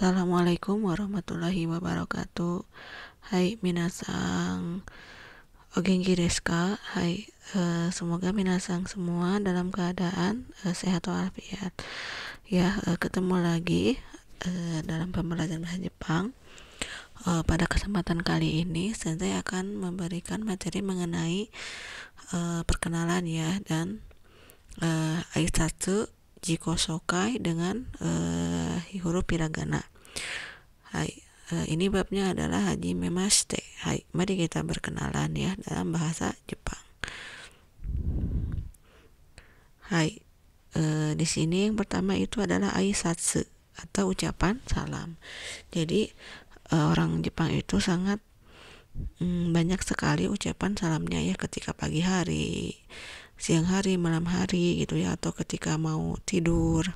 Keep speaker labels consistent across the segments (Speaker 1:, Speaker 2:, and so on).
Speaker 1: Assalamualaikum warahmatullahi wabarakatuh. Hai minasang, o genki desu ka? Hai, semoga minasang semua dalam keadaan sehat walafiat. Ya, ketemu lagi dalam pembelajaran bahasa Jepang. Pada kesempatan kali ini, saya akan memberikan materi mengenai perkenalan ya dan aitsatsu jiko shokai dengan huruf hiragana. Hai, ini babnya adalah hajime mashite. Hai, mari kita berkenalan ya dalam bahasa Jepang. Hai, di sini yang pertama itu adalah aisatsu atau ucapan salam. Jadi orang Jepang itu sangat banyak sekali ucapan salamnya ya, ketika pagi hari, siang hari, malam hari gitu ya, atau ketika mau tidur,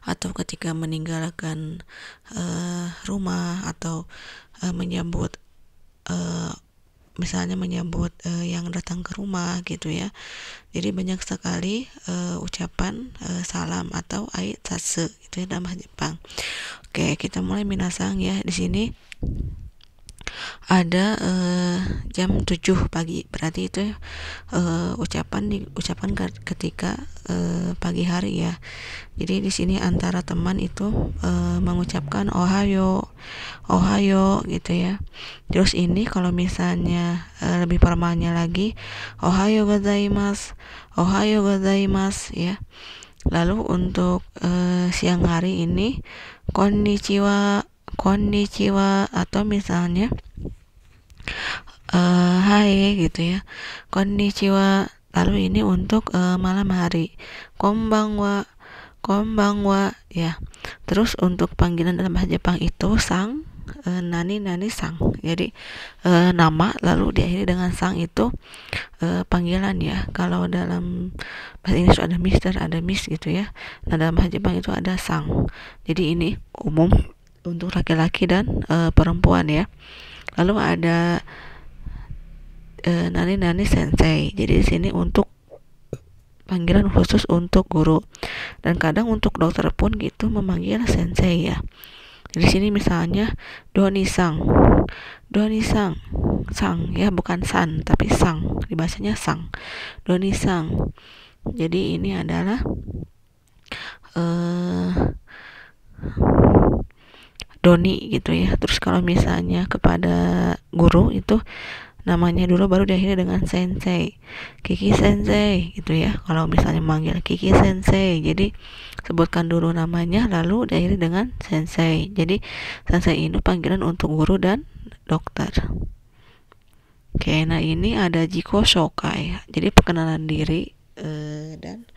Speaker 1: atau ketika meninggalkan rumah, atau menyambut misalnya menyambut yang datang ke rumah gitu ya. Jadi banyak sekali ucapan salam atau aitsatsu itu ya dalam bahasa Jepang. Oke, kita mulai minasang ya. Di sini ada jam 7 pagi, berarti itu ucapan ketika pagi hari ya. Jadi di sini antara teman itu mengucapkan ohayo gitu ya. Terus ini kalau misalnya lebih formalnya lagi, ohayo gozaimasu ya. Lalu untuk siang hari ini konnichiwa atau misalnya hai gitu ya, konnichiwa. Lalu ini untuk malam hari, konbanwa ya. Terus untuk panggilan dalam bahasa Jepang itu sang, nani sang. Jadi nama lalu diakhiri dengan sang itu panggilan ya. Kalau dalam bahasa Inggris ada Mister, ada Miss gitu ya. Nah, dalam bahasa Jepang itu ada sang. Jadi ini umum untuk laki-laki dan perempuan ya. Lalu ada nani sensei. Jadi di sini untuk panggilan khusus untuk guru, dan kadang untuk dokter pun gitu memanggil sensei ya. Di sini misalnya Doni sang ya, bukan san tapi sang, dibacanya sang, Doni sang. Jadi ini adalah Doni gitu ya. Terus kalau misalnya kepada guru itu namanya dulu baru diakhiri dengan sensei, Kiki sensei gitu ya. Kalau misalnya manggil Kiki sensei, jadi sebutkan dulu namanya lalu diakhiri dengan sensei. Jadi sensei ini panggilan untuk guru dan dokter. Oke, nah ini ada jiko shokai, jadi perkenalan diri dan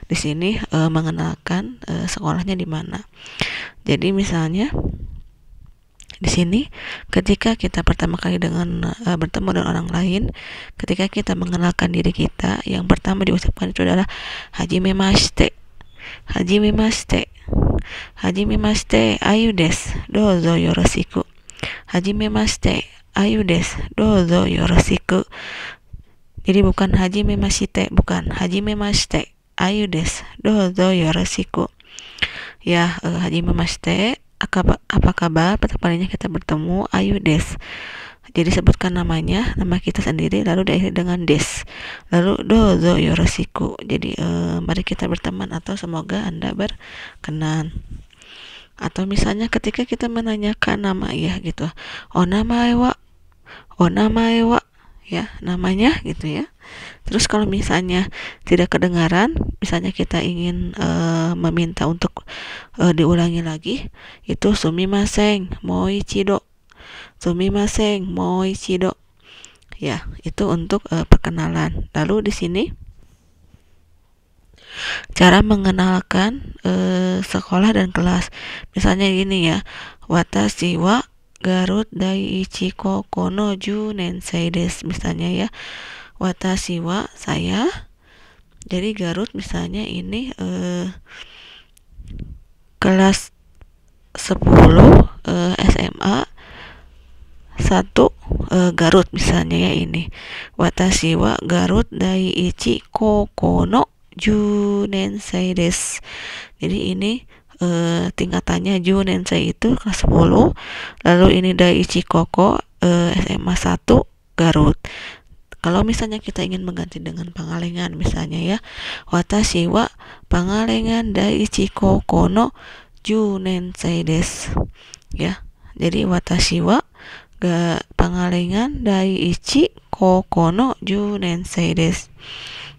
Speaker 1: di sini mengenalkan sekolahnya di mana. Jadi misalnya di sini ketika kita pertama kali bertemu dengan orang lain, ketika kita mengenalkan diri kita, yang pertama diucapkan itu adalah hajime mashite ayu desu dozo yoroshiku. Hajime mashite ayu desu dozo yoroshiku. Jadi bukan hajime mashite, bukan hajime mashite ayu desu dozo yoroshiku ya. Hajime mashite, apa kabar, pertama kalinya kita bertemu, ayu des. Jadi sebutkan nama kita sendiri lalu diakhiri dengan des. Lalu dozo yoroshiku. Jadi mari kita berteman atau semoga Anda berkenan. Atau misalnya ketika kita menanyakan nama ya gitu, onamae wa ya, namanya gitu ya. Terus kalau misalnya tidak kedengaran, misalnya kita ingin meminta untuk diulangi lagi, itu sumimasen moichido ya. Itu untuk perkenalan. Lalu di sini cara mengenalkan sekolah dan kelas. Misalnya gini ya, watashi wa Garut Daiichi Koko no 10 nensei desu, misalnya ya. Watashi wa saya, jadi Garut misalnya ini kelas 10 SMA 1 Garut misalnya ya ini. Watashi wa Garut Daiichi Koko no 10 nensei desu. Jadi ini tingkatannya Junensei itu kelas 10. Lalu ini Daiichi Koko SMA 1 Garut. Kalau misalnya kita ingin mengganti dengan pangalengan, misalnya ya, watashi wa pangalengan Daiichi Koko no Junensei desu. Ya, jadi watashi wa pangalengan Daiichi Koko no Junensei desu.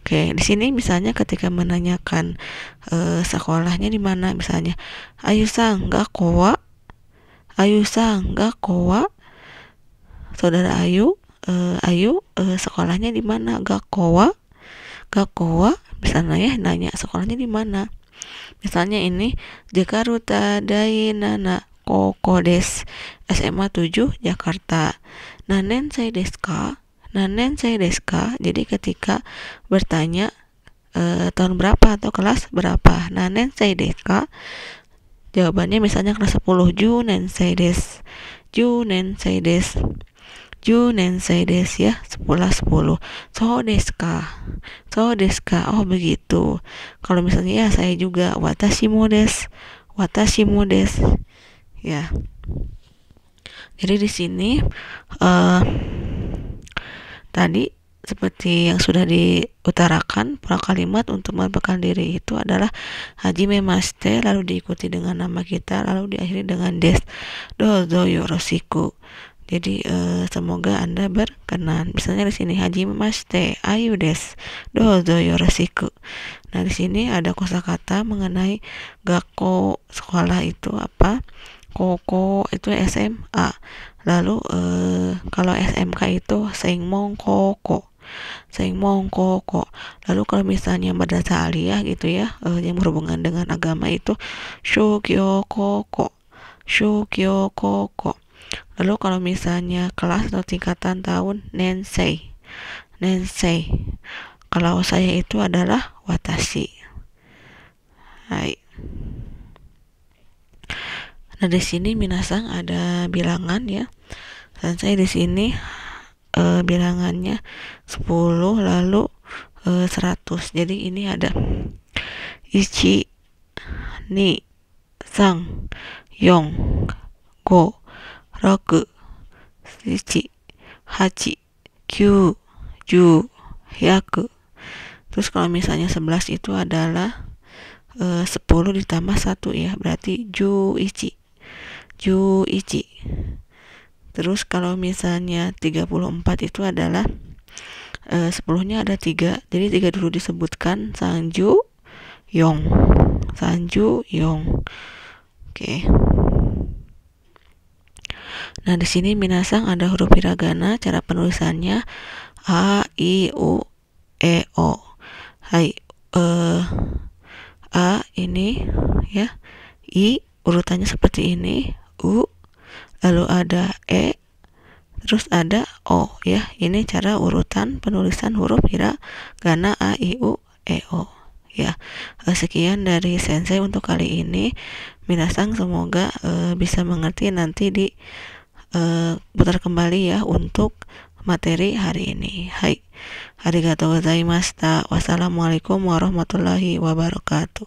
Speaker 1: Oke, di sini misalnya ketika menanyakan sekolahnya di mana, misalnya Ayu-san ga kowa, saudara Ayu, sekolahnya di mana, ga kowa, misalnya ya, nanya sekolahnya di mana. Misalnya ini Jakarta Dainana Koko des, SMA 7 Jakarta. Nanensei desu ka? Jadi ketika bertanya tahun berapa atau kelas berapa, nanensei desu ka? Jawabannya misalnya kelas 10, Junensei desu ya, 10. So desu ka? Oh begitu. Kalau misalnya ya saya juga, watashi mo desu ya. Jadi di sini tadi seperti yang sudah diutarakan, pola kalimat untuk membekal diri itu adalah hajime mashite, lalu diikuti dengan nama kita, lalu diakhiri dengan des, dozo yoroshiku. Jadi semoga Anda berkenan. Misalnya di sini hajime mashite, Ayu des, dozo yoroshiku. Nah, di sini ada kosakata mengenai gakko, sekolah itu apa? Koko itu SMA. Lalu kalau SMK itu Seimon Koko. Lalu kalau misalnya madrasah aliyah gitu ya, yang berhubungan dengan agama itu Shugyo Koko. Lalu kalau misalnya kelas atau tingkatan tahun Nensei. Kalau saya itu adalah watashi. Hai. Nah, di sini minasang ada bilangan ya. Dan saya di sini bilangannya 10 lalu 100. Jadi ini ada ichi, ni, sang, yong, go, roku, shichi, hachi, kyu, ju, hyaku. Terus kalau misalnya 11 itu adalah 10 ditambah 1 ya, berarti juichi. Terus kalau misalnya 34 itu adalah 10-nya ada 3. Jadi 3 dulu disebutkan, sanju yong. Oke. Nah, di sini minasang ada huruf hiragana, cara penulisannya a, i, u, e, o. Hai, a ini ya, i urutannya seperti ini, u, lalu ada e, terus ada o ya. Ini cara urutan penulisan huruf hiragana a, i, u, e, o ya. Sekian dari sensei untuk kali ini. Minasang semoga bisa mengerti, nanti di putar kembali ya untuk materi hari ini. Hai, arigatou gozaimashita. Wassalamualaikum warahmatullahi wabarakatuh.